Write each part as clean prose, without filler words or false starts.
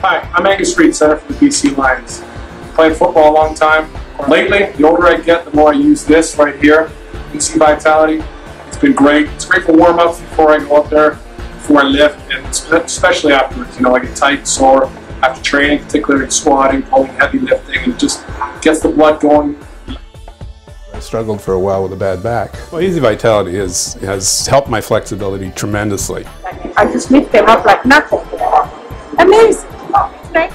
Hi, I'm Angus Reid, center for the BC Lions. Playing football a long time. Lately, the older I get, the more I use this right here, EasyVitality. It's been great. It's great for warm-ups before I go up there, before I lift, and especially afterwards. You know, I get tight, sore after training, particularly in squatting, pulling, heavy lifting, and it just gets the blood going. I struggled for a while with a bad back. Well, EasyVitality has helped my flexibility tremendously. I just lift them up like nothing. Amazing. Right?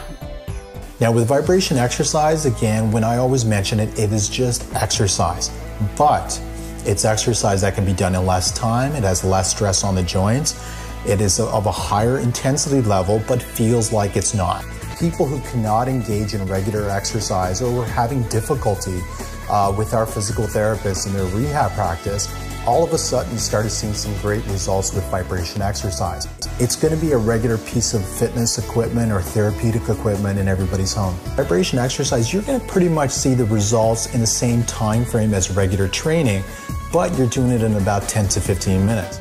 Now with vibration exercise, again, when I always mention it, it is just exercise. But it's exercise that can be done in less time, it has less stress on the joints, it is of a higher intensity level, but feels like it's not. People who cannot engage in regular exercise or were having difficulty with our physical therapists in their rehab practice, all of a sudden started seeing some great results with vibration exercise. It's going to be a regular piece of fitness equipment or therapeutic equipment in everybody's home. Vibration exercise, you're going to pretty much see the results in the same time frame as regular training, but you're doing it in about 10 to 15 minutes.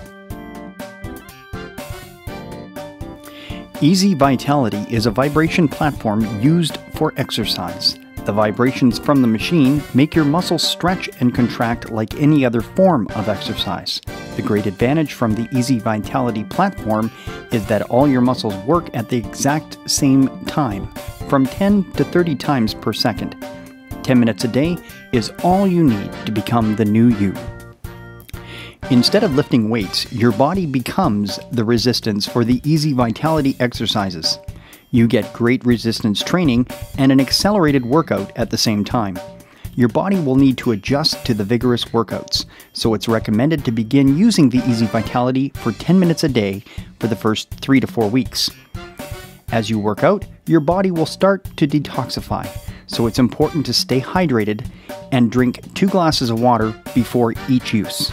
EasyVitality is a vibration platform used for exercise. The vibrations from the machine make your muscles stretch and contract like any other form of exercise. The great advantage from the EasyVitality platform is that all your muscles work at the exact same time, from 10 to 30 times per second. 10 minutes a day is all you need to become the new you. Instead of lifting weights, your body becomes the resistance for the EasyVitality exercises. You get great resistance training and an accelerated workout at the same time. Your body will need to adjust to the vigorous workouts, so it's recommended to begin using the EasyVitality for 10 minutes a day for the first 3 to 4 weeks. As you work out, your body will start to detoxify, so it's important to stay hydrated and drink 2 glasses of water before each use.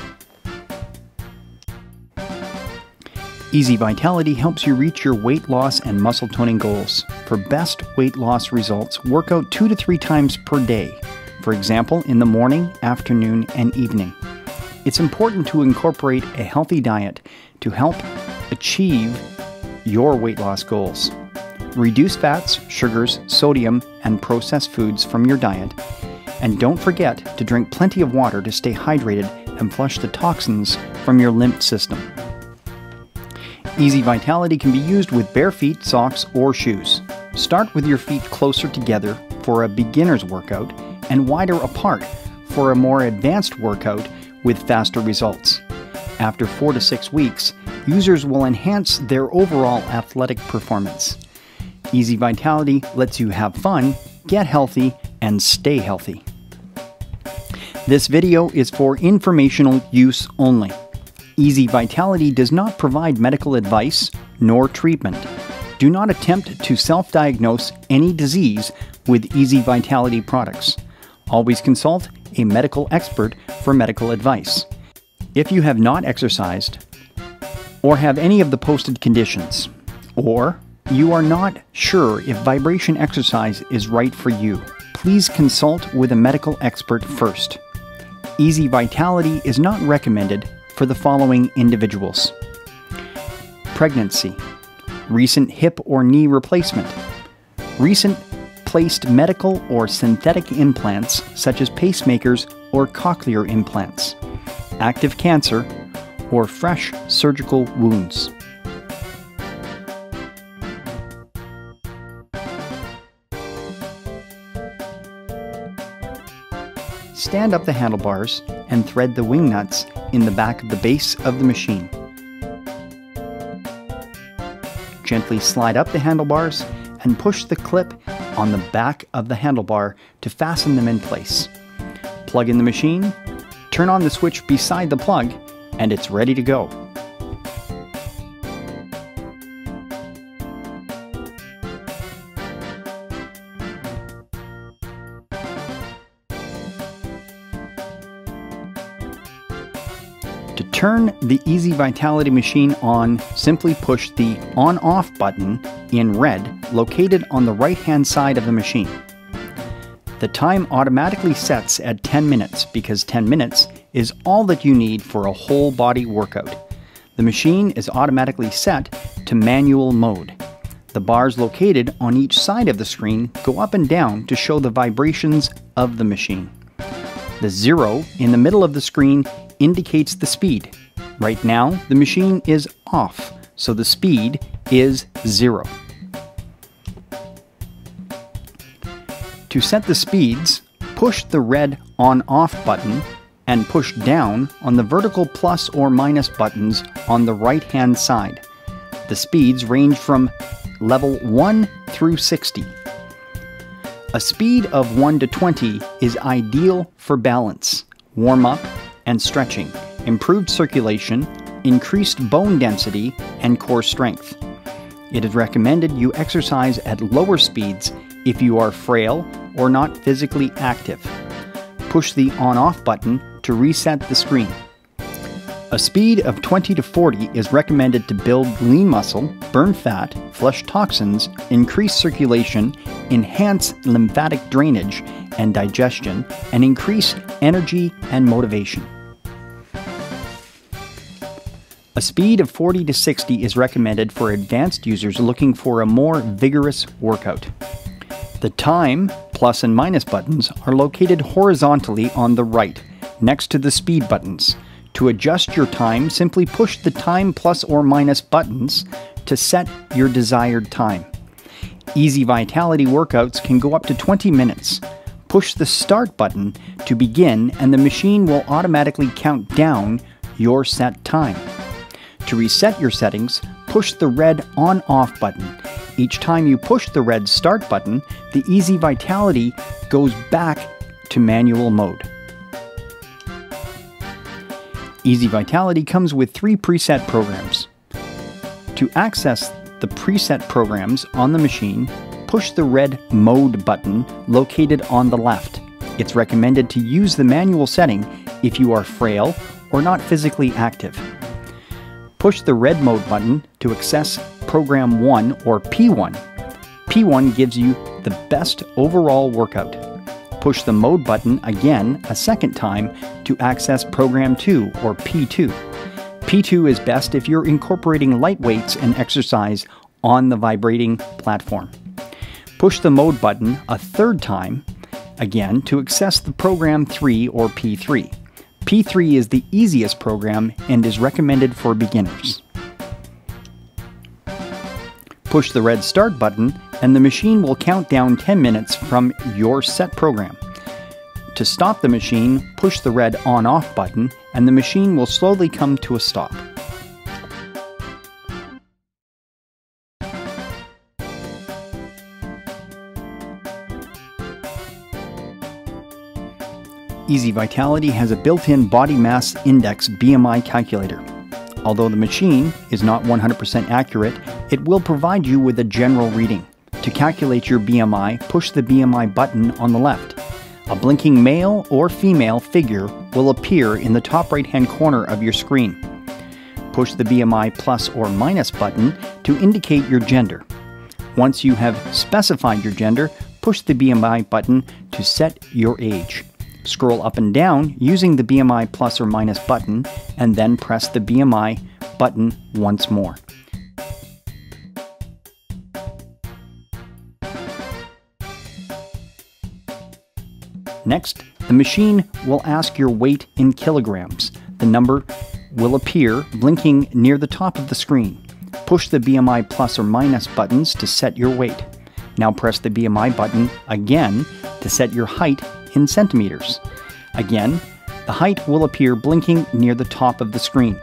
EasyVitality helps you reach your weight loss and muscle toning goals. For best weight loss results, work out 2 to 3 times per day. For example, in the morning, afternoon, and evening. It's important to incorporate a healthy diet to help achieve your weight loss goals. Reduce fats, sugars, sodium, and processed foods from your diet. And don't forget to drink plenty of water to stay hydrated and flush the toxins from your lymph system. EasyVitality can be used with bare feet, socks, or shoes. Start with your feet closer together for a beginner's workout and wider apart for a more advanced workout with faster results. After 4 to 6 weeks, users will enhance their overall athletic performance. EasyVitality lets you have fun, get healthy, and stay healthy. This video is for informational use only. EasyVitality does not provide medical advice nor treatment. Do not attempt to self-diagnose any disease with EasyVitality products. Always consult a medical expert for medical advice. If you have not exercised, or have any of the posted conditions, or you are not sure if vibration exercise is right for you, please consult with a medical expert first. EasyVitality is not recommended for the following individuals: pregnancy, recent hip or knee replacement, recent placed medical or synthetic implants such as pacemakers or cochlear implants, active cancer, or fresh surgical wounds. Stand up the handlebars and thread the wing nuts in the back of the base of the machine. Gently slide up the handlebars and push the clip on the back of the handlebar to fasten them in place. Plug in the machine, turn on the switch beside the plug, and it's ready to go. To turn the EasyVitality machine on, simply push the on-off button in red located on the right-hand side of the machine. The time automatically sets at 10 minutes because 10 minutes is all that you need for a whole body workout. The machine is automatically set to manual mode. The bars located on each side of the screen go up and down to show the vibrations of the machine. The 0 in the middle of the screen indicates the speed. Right now, the machine is off, so the speed is 0. To set the speeds, push the red on-off button and push down on the vertical plus or minus buttons on the right-hand side. The speeds range from level 1 through 60. A speed of 1 to 20 is ideal for balance, warm-up, and stretching, improved circulation, increased bone density, and core strength. It is recommended you exercise at lower speeds if you are frail or not physically active. Push the on-off button to reset the screen. A speed of 20 to 40 is recommended to build lean muscle, burn fat, flush toxins, increase circulation, enhance lymphatic drainage and digestion, and increase energy and motivation. A speed of 40 to 60 is recommended for advanced users looking for a more vigorous workout. The time, plus and minus buttons are located horizontally on the right, next to the speed buttons. To adjust your time, simply push the time plus or minus buttons to set your desired time. EasyVitality workouts can go up to 20 minutes. Push the start button to begin and the machine will automatically count down your set time. To reset your settings, push the red on-off button. Each time you push the red start button, the EasyVitality goes back to manual mode. EasyVitality comes with 3 preset programs. To access the preset programs on the machine, push the red mode button located on the left. It's recommended to use the manual setting if you are frail or not physically active. Push the red mode button to access Program 1 or P1. P1 gives you the best overall workout. Push the mode button again a second time to access Program 2 or P2. P2 is best if you're incorporating light weights and exercise on the vibrating platform. Push the mode button a third time again to access the Program 3 or P3. P3 is the easiest program and is recommended for beginners. Push the red start button and the machine will count down 10 minutes from your set program. To stop the machine, push the red on-off button and the machine will slowly come to a stop. EasyVitality has a built-in body mass index BMI calculator. Although the machine is not 100% accurate, it will provide you with a general reading. To calculate your BMI, push the BMI button on the left. A blinking male or female figure will appear in the top right-hand corner of your screen. Push the BMI plus or minus button to indicate your gender. Once you have specified your gender, push the BMI button to set your age. Scroll up and down using the BMI plus or minus button and then press the BMI button once more. Next, the machine will ask your weight in kilograms. The number will appear blinking near the top of the screen. Push the BMI plus or minus buttons to set your weight. Now press the BMI button again to set your height in centimeters. Again, the height will appear blinking near the top of the screen.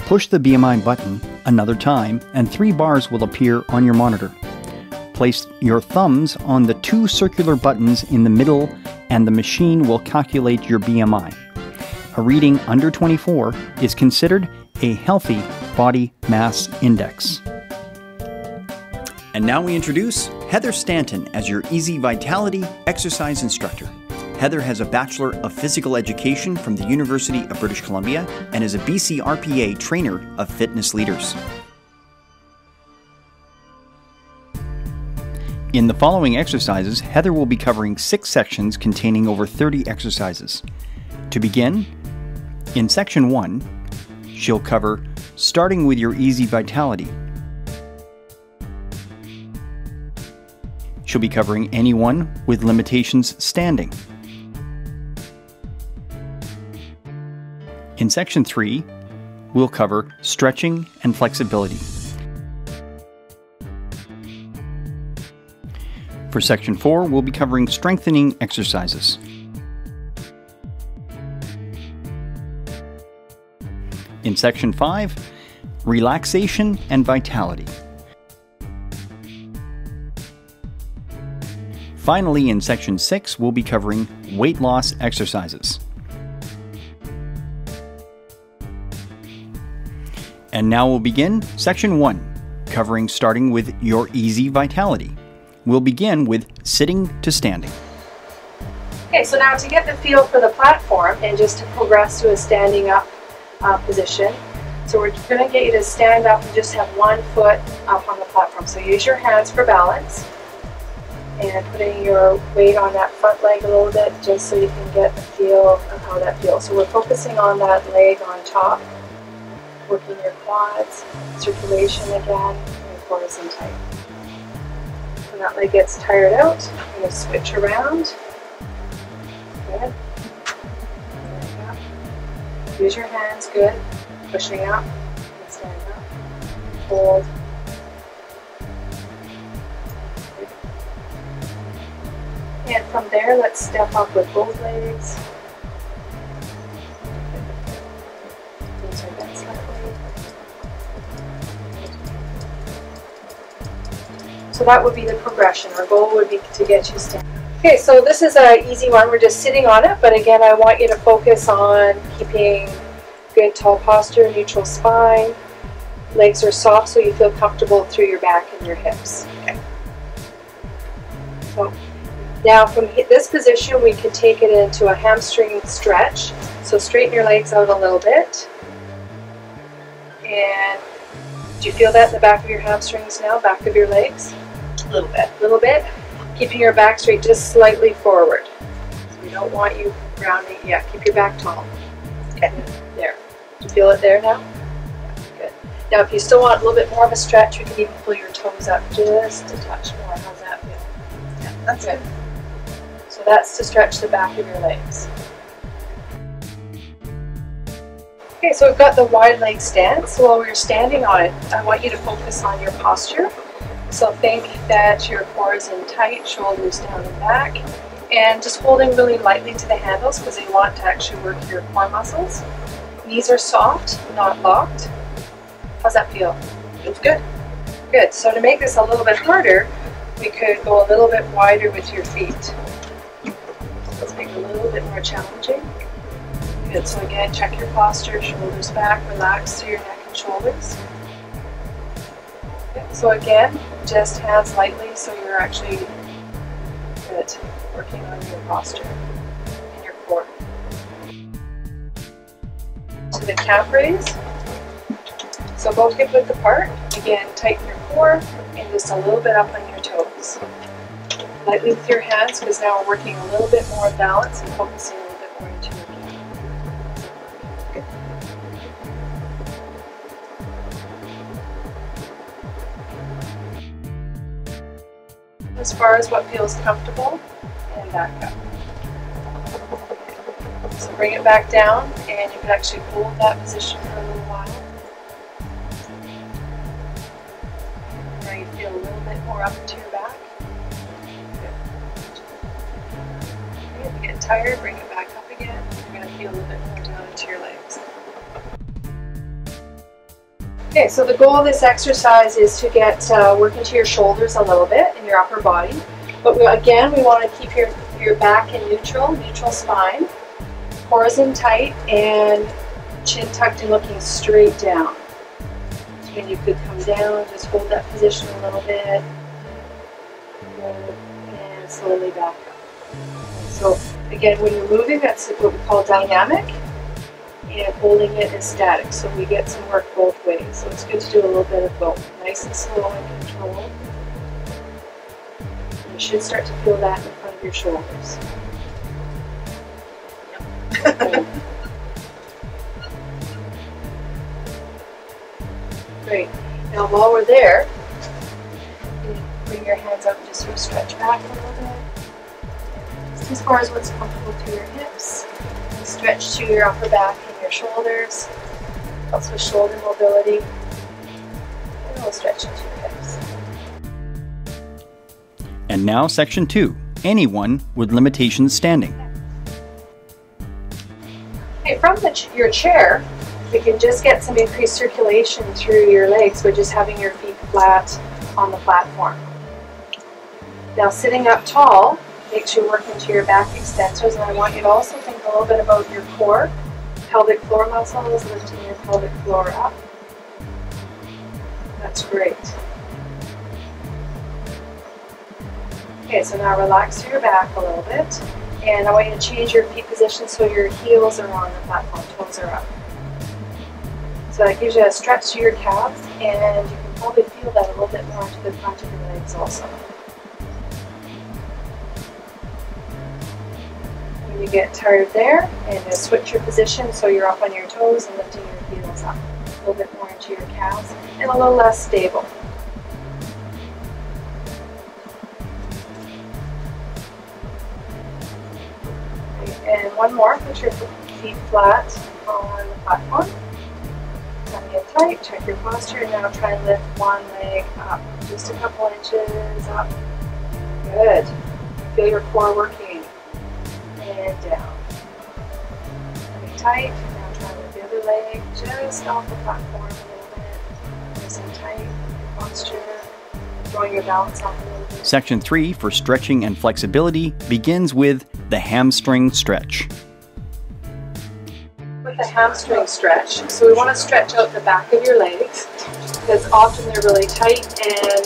Push the BMI button another time and 3 bars will appear on your monitor. Place your thumbs on the 2 circular buttons in the middle and the machine will calculate your BMI. A reading under 24 is considered a healthy body mass index. And now we introduce Heather Stanton as your EasyVitality exercise instructor. Heather has a Bachelor of Physical Education from the University of British Columbia and is a BCRPA trainer of fitness leaders. In the following exercises, Heather will be covering 6 sections containing over 30 exercises. To begin, in Section 1, she'll cover starting with your EasyVitality. She'll be covering anyone with limitations standing. In Section 3, we'll cover stretching and flexibility. For Section 4, we'll be covering strengthening exercises. In Section 5, relaxation and vitality. Finally, in Section 6, we'll be covering weight loss exercises. And now we'll begin Section 1, covering starting with your EasyVitality. We'll begin with sitting to standing. Okay, so now to get the feel for the platform and just to progress to a standing up position, so we're going to get you to stand up and just have one foot up on the platform. So use your hands for balance and putting your weight on that front leg a little bit just so you can get the feel of how that feels. So we're focusing on that leg on top, working your quads, circulation again, and core in tight. When that leg gets tired out, I'm going to switch around. Good. Use your hands, good. Pushing up, and stand up. Hold. And from there, let's step up with both legs. Knees are bent slightly. So that would be the progression. Our goal would be to get you standing. Okay, so this is an easy one. We're just sitting on it, but again, I want you to focus on keeping good tall posture, neutral spine. Legs are soft so you feel comfortable through your back and your hips. Okay. So now from this position, we can take it into a hamstring stretch. So straighten your legs out a little bit. And do you feel that in the back of your hamstrings now, back of your legs? A little bit. A little bit. Keeping your back straight, just slightly forward. So we don't want you rounding. Yeah, keep your back tall. Okay, there. Do you feel it there now? Good. Now, if you still want a little bit more of a stretch, you can even pull your toes up just a touch more. How's that feel? Yeah, that's good. So that's to stretch the back of your legs. Okay, so we've got the wide leg stance. So while we're standing on it, I want you to focus on your posture. So think that your core is in tight, shoulders down and back, and just holding really lightly to the handles because you want to actually work your core muscles. Knees are soft, not locked. How's that feel? Feels good. Good. So to make this a little bit harder, we could go a little bit wider with your feet. Let's make it a little bit more challenging. Good. So again, check your posture, shoulders back, relax through your neck and shoulders. So again, just hands lightly so you're actually good, working on your posture and your core. To the calf raise. So both hip width apart. Again, tighten your core and just a little bit up on your toes. Lightly with your hands because now we're working a little bit more balance and focusing a little bit more into your calf. As far as what feels comfortable, and back up. So bring it back down, and you can actually hold that position for a little while. Now you feel a little bit more up into your back. Good. If you get tired, bring it back up again. You're going to feel a little bit more down into your legs. Okay, so the goal of this exercise is to get work into your shoulders a little bit and your upper body. But again, we want to keep your back in neutral spine, core is in tight, and chin tucked and looking straight down. So again, you could come down, just hold that position a little bit, and slowly back up. So again, when you're moving, that's what we call dynamic. And holding it is static, so we get some work both ways. So it's good to do a little bit of both, nice and slow and controlled. And you should start to feel that in front of your shoulders. Yep. Great. Now while we're there, you bring your hands up and just sort of stretch back a little bit. Just as far as what's comfortable through your hips. And stretch to your upper back and your shoulders. Also shoulder mobility. And we'll stretch into your hips. And now section 2. Anyone with limitations standing. Okay, from your chair, you can just get some increased circulation through your legs by just having your feet flat on the platform. Now sitting up tall makes you work into your back extensors, and I want you to also think a little bit about your core. Pelvic floor muscles, lifting your pelvic floor up. That's great. Okay, so now relax your back a little bit, and I want you to change your feet position so your heels are on the platform, toes are up. So that gives you a stretch to your calves, and you can probably feel that a little bit more to the front of your legs also. When you get tired there, and just switch your position so you're up on your toes and lifting your heels up. A little bit more into your calves, and a little less stable. And one more, put your feet flat on the platform. Tuck it tight, check your posture, and now try and lift one leg up. Just a couple inches up. Good. Feel your core working. And down. Tuck it tight, now try and lift the other leg just off the platform a little bit. Nice and tight, your posture. Throwing your balance off a little bit. Section 3 for stretching and flexibility begins with the hamstring stretch. With the hamstring stretch, so we want to stretch out the back of your legs because often they're really tight and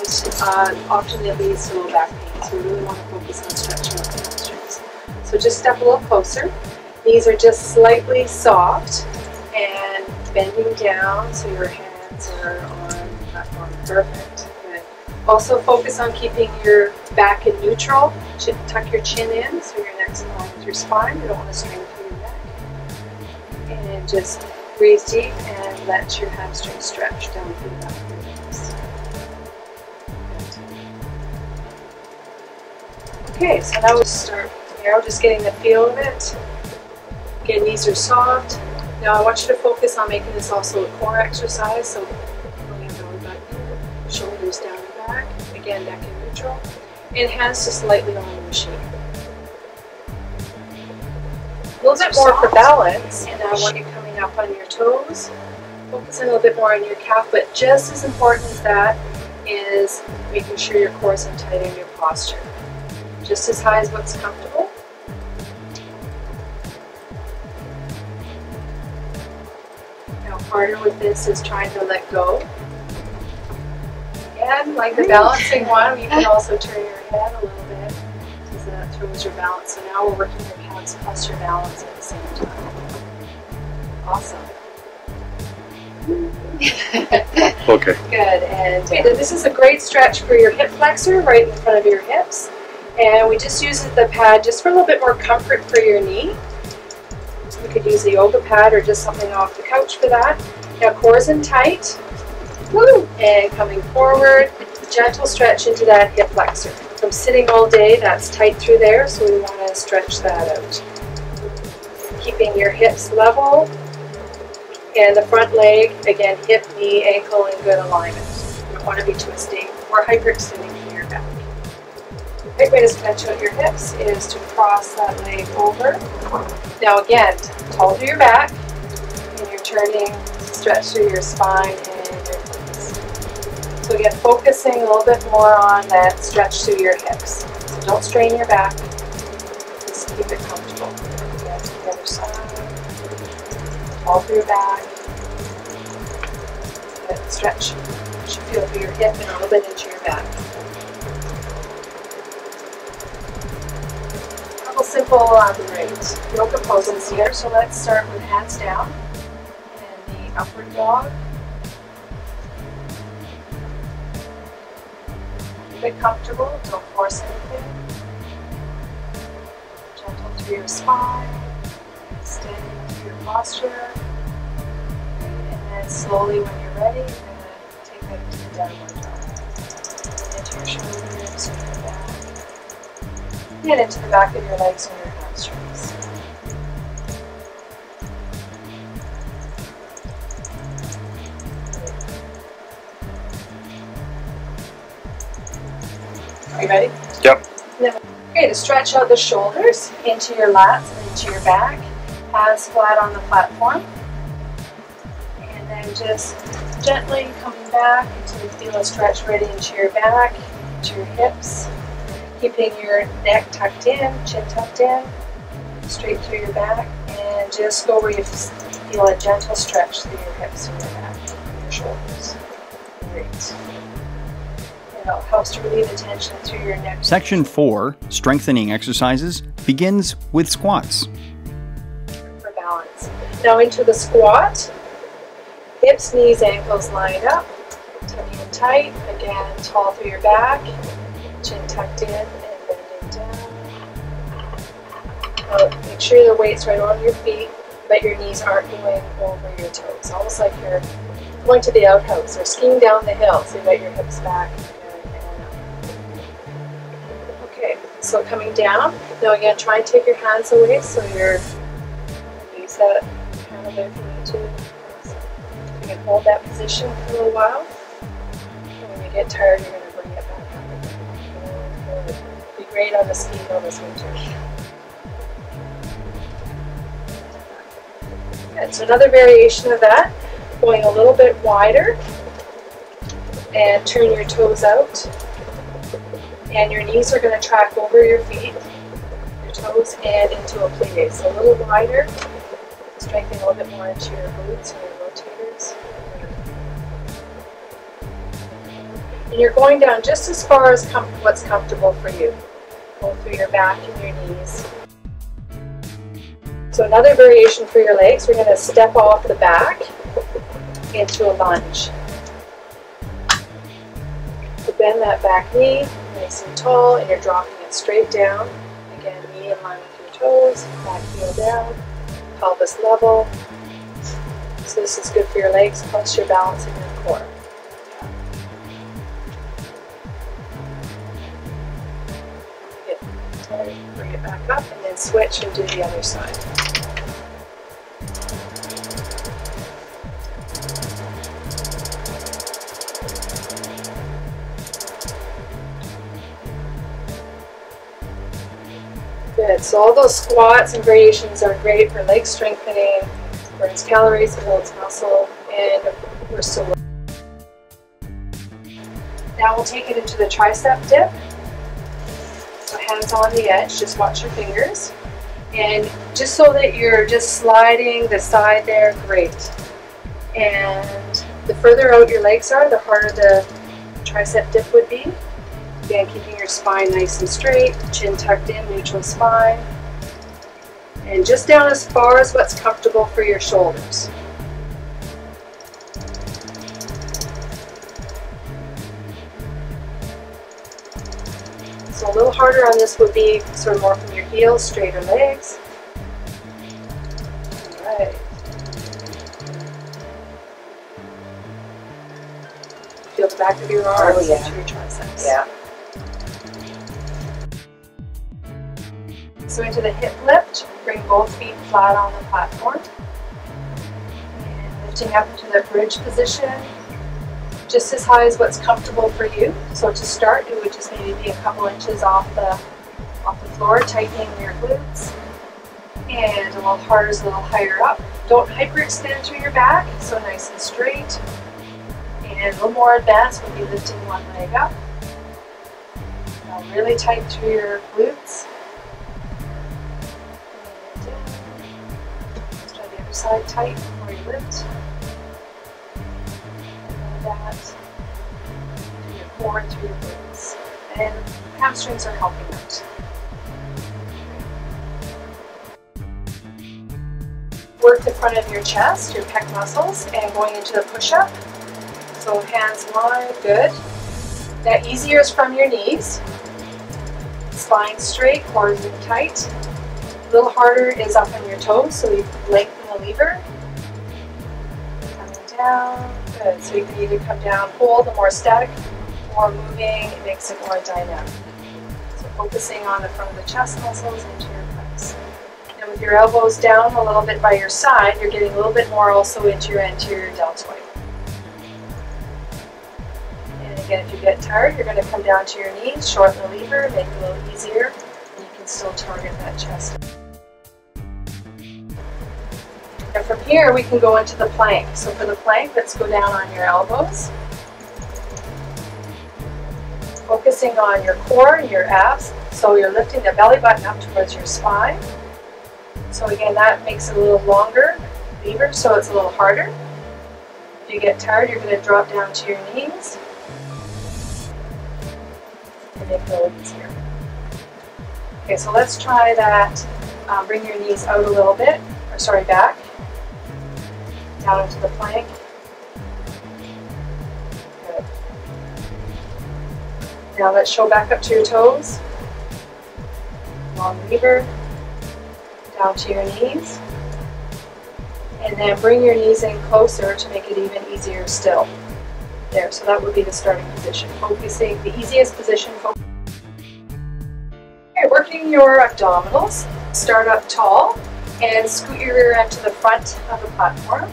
often it leads to low back pain. So we really want to focus on stretching out the hamstrings. So just step a little closer. Knees are just slightly soft and bending down so your hands are on the platform. Perfect. Also focus on keeping your back in neutral. Tuck your chin in so your neck's in line with your spine. You don't want to strain through your neck. And just breathe deep and let your hamstring stretch down through the back of your legs. Okay, so now we'll start here, just getting the feel of it. Again, knees are soft. Now I want you to focus on making this also a core exercise. So pulling your belly button, shoulders down. Back, again neck in neutral, and hands just lightly on the machine. A little bit more for balance, and now I want you coming up on your toes, focusing a little bit more on your calf, but just as important as that is making sure your core is tight in your posture. Just as high as what's comfortable. Now harder with this is trying to let go. And like the balancing one, you can also turn your head a little bit because that throws your balance. So now we're working your calves plus your balance at the same time. Awesome. Okay. Good. And this is a great stretch for your hip flexor right in front of your hips. And we just use the pad just for a little bit more comfort for your knee. You could use a yoga pad or just something off the couch for that. Now core's in tight. Woo. And coming forward, gentle stretch into that hip flexor. From sitting all day, that's tight through there, so we want to stretch that out. Keeping your hips level, and the front leg, again, hip, knee, ankle in good alignment. You don't want to be twisting or hyperextending from your back. The great way to stretch out your hips is to cross that leg over. Now again, tall through your back, and you're turning to stretch through your spine and your glutes. So again, focusing a little bit more on that stretch through your hips. So don't strain your back, just keep it comfortable. Again, to the other side, tall through your back. Good stretch. You should feel through your hip and a little bit into your back. Simple great yoga poses here. So let's start with hands down and the upward dog. Keep it comfortable, don't force anything. Gentle through your spine, extend posture. And then slowly, when you're ready, you're going to take that into the downward dog. Into your shoulders, to your back. And into the back of your legs and your hamstrings. Are you ready? Yep. Okay, to stretch out the shoulders into your lats and into your back, hands flat on the platform. And then just gently coming back until you feel a stretch right into your back, into your hips. Keeping your neck tucked in, chin tucked in, straight through your back. And just go where you feel a gentle stretch through your hips and your back, and your shoulders. Great. It helps to relieve the tension through your neck. Section 4, strengthening exercises, begins with squats. For balance. Now into the squat. Hips, knees, ankles lined up. Tummy in tight. Again, tall through your back. Chin tucked in and bending down. Now make sure the weight's right on your feet, but your knees aren't going over your toes. Almost like you're going to the outhouse or skiing down the hill. So you got your hips back. Okay, so coming down, now again, try and take your hands away so you're, use that kind of there if you need to. So you can hold that position for a little while. And when you get tired, you're going to bring it back up again. Good. Be great on the ski hill this winter. Good, so another variation of that, going a little bit wider and turn your toes out. And your knees are going to track over your feet, your toes, and into a plie. So a little wider, strengthening a little bit more into your glutes and your rotators. And you're going down just as far as what's comfortable for you, both through your back and your knees. So another variation for your legs, we're going to step off the back into a lunge. So bend that back knee. Nice and tall, and you're dropping it straight down. Again, knee in line with your toes, back heel down, pelvis level. So this is good for your legs, plus you're balancing your core. Get tired, bring it back up, and then switch and do the other side. Good. So all those squats and variations are great for leg strengthening, burns calories, builds muscle, and we're still. Now we'll take it into the tricep dip. So hands on the edge, just watch your fingers. And just so that you're just sliding the side there, great. And the further out your legs are, the harder the tricep dip would be. Again, keeping your spine nice and straight, chin tucked in, neutral spine. And just down as far as what's comfortable for your shoulders. So a little harder on this would be sort of more from your heels, straighter legs. All right. Feel the back of your arms into your triceps. Yeah. So into the hip lift, bring both feet flat on the platform. And lifting up into the bridge position, just as high as what's comfortable for you. So to start, it would just maybe be a couple inches off the floor, tightening your glutes. And a little harder is a little higher up. Don't hyperextend through your back, so nice and straight. And a little more advanced would be lifting one leg up. Now really tight through your glutes. Side tight before you lift. And that to your core and through your glutes. And hamstrings are helping out. Work the front of your chest, your pec muscles, and going into the push-up. So hands wide, good. Now easier is from your knees. Spine straight, core is tight. A little harder is up on your toes, so you lengthen the lever. Coming down. Good. So you can either come down, hold, the more static, or moving, it makes it more dynamic. So focusing on the front of the chest muscles into your legs. And with your elbows down a little bit by your side, you're getting a little bit more also into your anterior deltoid. And again, if you get tired, you're going to come down to your knees, shorten the lever, make it a little easier, and you can still target that chest. And from here, we can go into the plank. So for the plank, let's go down on your elbows. Focusing on your core and your abs. So you're lifting the belly button up towards your spine. So again, that makes it a little longer lever, so it's a little harder. If you get tired, you're going to drop down to your knees and make it a little easier. Okay, so let's try that. Bring your knees out a little bit, or sorry, back. Down into the plank. Good. Now let's show back up to your toes. Long lever. Down to your knees. And then bring your knees in closer to make it even easier still. There, so that would be the starting position. Focusing, the easiest position. Okay, working your abdominals. Start up tall and scoot your rear end to the front of the platform.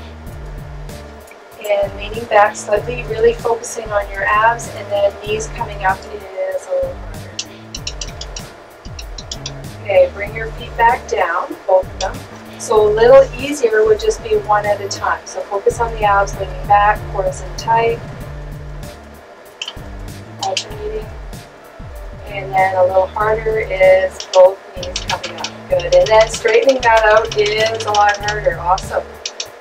And leaning back slightly, really focusing on your abs, and then knees coming up is a little harder. Okay, bring your feet back down, both of them. So a little easier would just be one at a time. So focus on the abs, leaning back, cores in tight, alternating. And then a little harder is both knees coming up. Good. And then straightening that out is a lot harder. Awesome.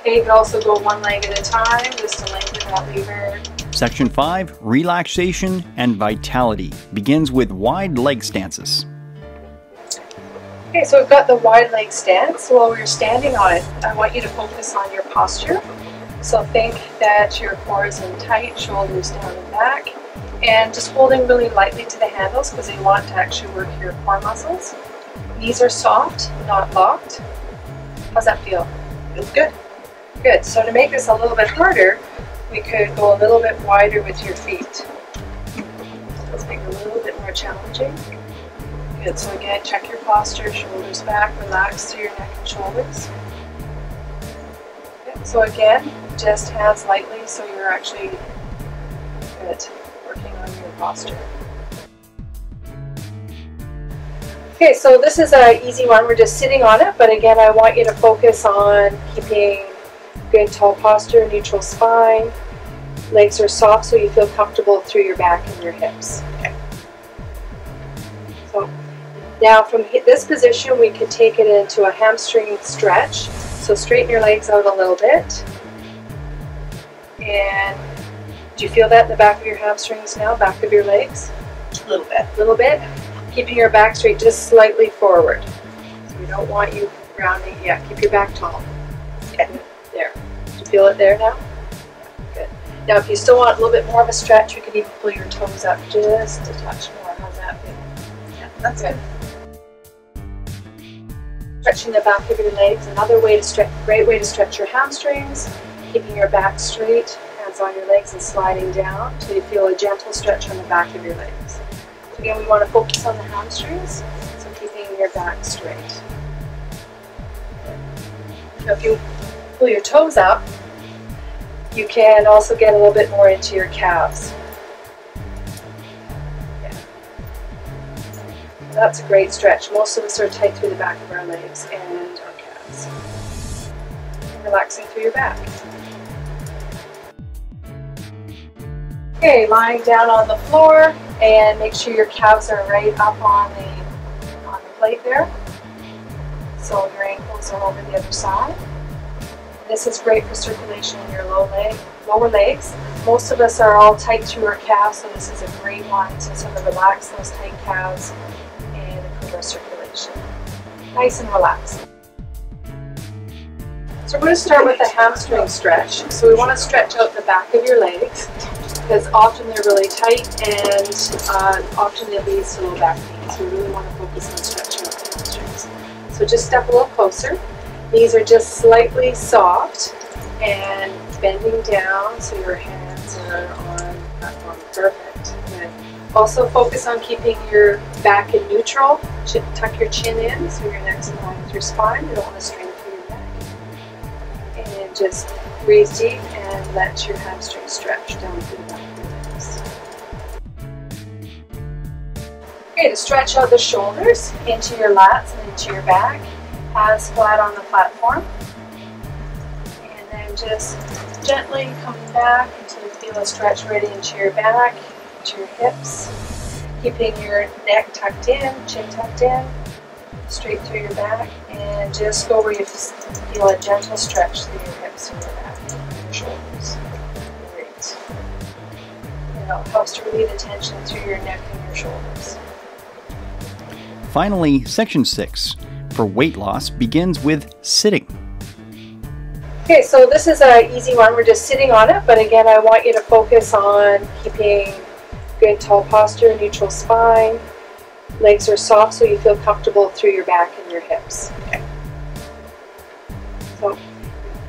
Okay, you can also go one leg at a time just to lengthen that lever. Section 5, Relaxation and Vitality, begins with wide leg stances. Okay, so we've got the wide leg stance. So while we're standing on it, I want you to focus on your posture. So think that your core is in tight, shoulders down and back, and just holding really lightly to the handles because you want to actually work your core muscles. Knees are soft, not locked. How's that feel? Feels good. Good. So to make this a little bit harder, we could go a little bit wider with your feet. Let's make it a little bit more challenging. Good. So again, check your posture, shoulders back, relax through your neck and shoulders. Good. So again, just hands lightly so you're actually good, working on your posture. Okay, so this is an easy one. We're just sitting on it, but again, I want you to focus on keeping good tall posture, neutral spine. Legs are soft so you feel comfortable through your back and your hips. Okay. So now from this position, we could take it into a hamstring stretch. So straighten your legs out a little bit. And do you feel that in the back of your hamstrings now, back of your legs? A little bit. A little bit. Keeping your back straight, just slightly forward. So we don't want you rounding. Yeah, keep your back tall. Okay. There. Do you feel it there now? Yeah, good. Now if you still want a little bit more of a stretch, you can even pull your toes up just a touch more. How's that feel? Yeah, that's good. Stretching the back of your legs. Another way to stretch, great way to stretch your hamstrings. Keeping your back straight, hands on your legs and sliding down until you feel a gentle stretch on the back of your legs. Again, we want to focus on the hamstrings, so keeping your back straight. Now if you pull your toes up, you can also get a little bit more into your calves. Yeah. That's a great stretch. Most of us are tight through the back of our legs and our calves. And relaxing through your back. Okay, lying down on the floor, and make sure your calves are right up on the plate there. So your ankles are over the other side. This is great for circulation in your lower legs. Most of us are all tight through our calves, so this is a great one to sort of relax those tight calves and improve our circulation. Nice and relaxed. So we're going to start with a hamstring stretch. So we want to stretch out the back of your legs, because often they're really tight and often it leads to low back pain. So we really want to focus on stretching out the hamstrings. So just step a little closer Knees are just slightly soft and bending down so your hands are on the platform. Perfect. Good. Also focus on keeping your back in neutral. Tuck your chin in so your neck's in line with your spine. You don't want to strain through your neck. And just breathe deep and let your hamstrings stretch down through the back of your legs. Okay, to stretch out the shoulders into your lats and into your back. Hands flat on the platform. And then just gently coming back until you feel a stretch right into your back, into your hips. Keeping your neck tucked in, chin tucked in, straight through your back. And just go where you feel a gentle stretch through your hips and your back, and your shoulders. Great. And it helps to relieve the tension through your neck and your shoulders. Finally, section 6 for weight loss begins with sitting. Okay, so this is an easy one. We're just sitting on it, but again, I want you to focus on keeping good tall posture, neutral spine. Legs are soft so you feel comfortable through your back and your hips. Okay. So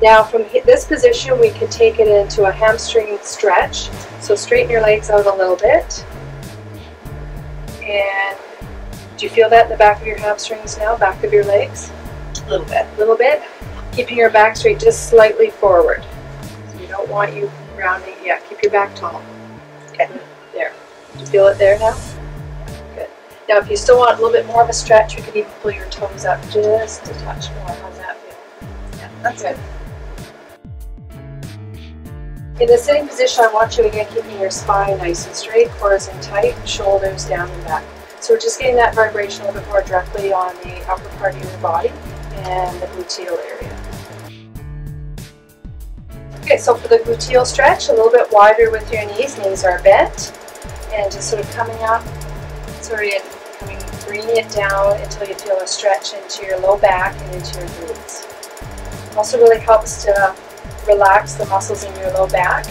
now from this position, we can take it into a hamstring stretch. So straighten your legs out a little bit. And do you feel that in the back of your hamstrings now, back of your legs? A little bit. A little bit. Keeping your back straight, just slightly forward. So we don't want you rounding yet. Keep your back tall. Okay. There. Do you feel it there now? Good. Now if you still want a little bit more of a stretch, you can even pull your toes up just a touch more. How's that feel? Yeah, that's good. In the sitting position, I want you again keeping your spine nice and straight, cores in tight, shoulders down and back. So we're just getting that vibration a little bit more directly on the upper part of your body and the gluteal area. Okay, so for the gluteal stretch, a little bit wider with your knees. Knees are bent. And just sort of coming up, bringing it down until you feel a stretch into your low back and into your glutes. It also really helps to relax the muscles in your low back.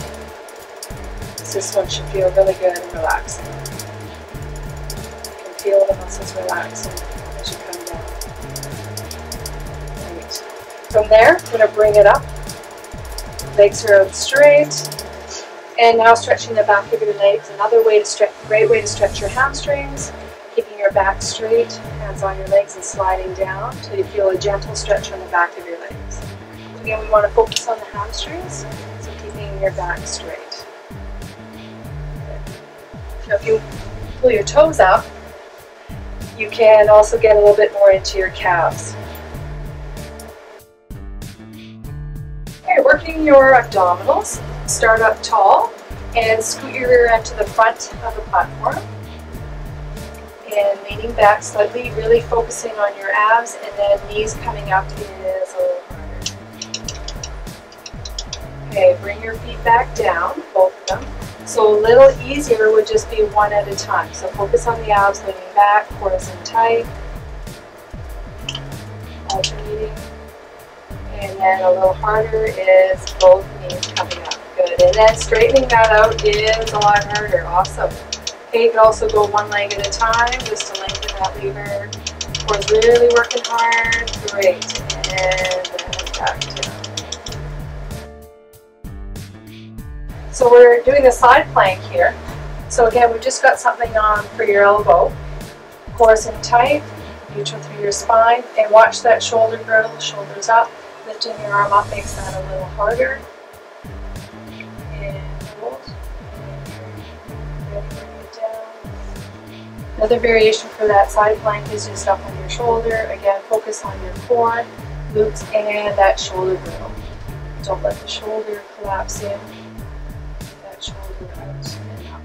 This one should feel really good and relaxing. You can feel the muscles relaxing as you come down. Right. From there, I'm going to bring it up. Legs are out straight. And now stretching the back of your legs. Another way to stretch, great way to stretch your hamstrings. Keeping your back straight, hands on your legs and sliding down until you feel a gentle stretch on the back of your legs. Again, we want to focus on the hamstrings, so keeping your back straight. Now if you pull your toes up, you can also get a little bit more into your calves. Okay, working your abdominals. Start up tall and scoot your rear end to the front of the platform. And leaning back slightly, really focusing on your abs, and then knees coming up is a little harder. Okay, bring your feet back down, both of them. So a little easier would just be one at a time. So focus on the abs, leaning back, cores in tight, alternating. And then a little harder is both knees coming up. Good. And then straightening that out is a lot harder. Awesome. Okay, you can also go one leg at a time just to lengthen that lever. Core's really working hard. Great. And then back down. So we're doing a side plank here. So again, we've just got something on for your elbow. Core's in tight, neutral through your spine, and watch that shoulder girdle, shoulders up. Lifting your arm up makes that a little harder. And hold. And bring it down. Another variation for that side plank is just up on your shoulder. Again, focus on your core, glutes, and that shoulder girdle. Don't let the shoulder collapse in. That shoulder out and up.